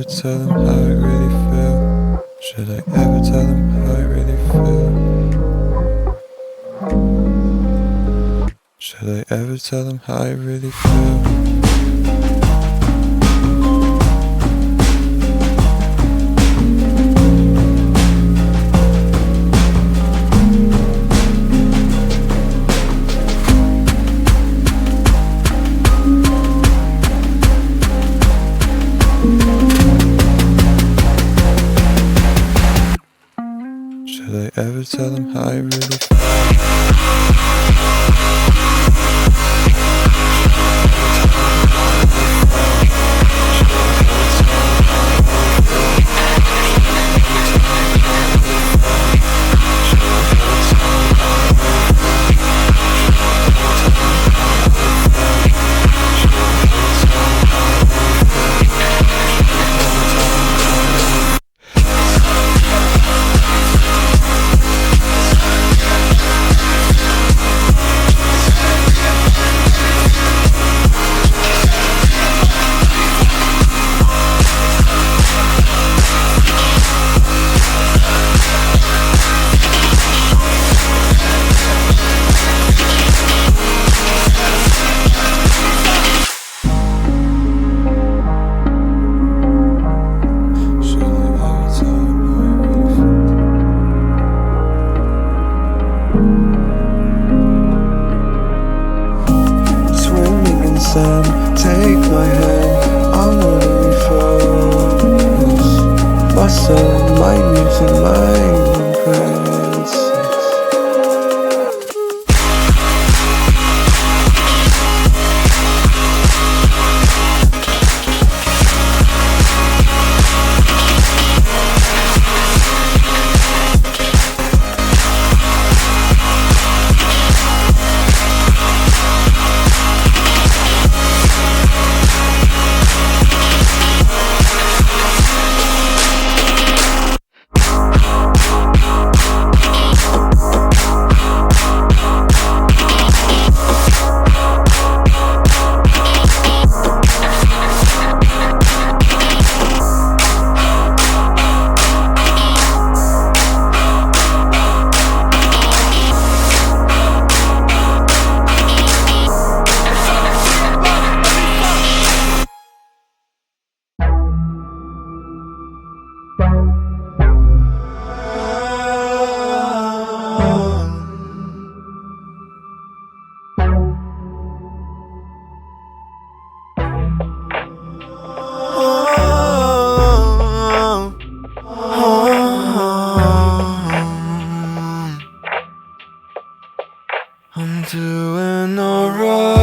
tell them how I really feel? Should I ever tell them how I really feel? Should I ever tell them how I really feel? Should I ever tell them how I really feel? Take my hand, I wanna refocus. Bustle, my music, my impress. I'm doing alright.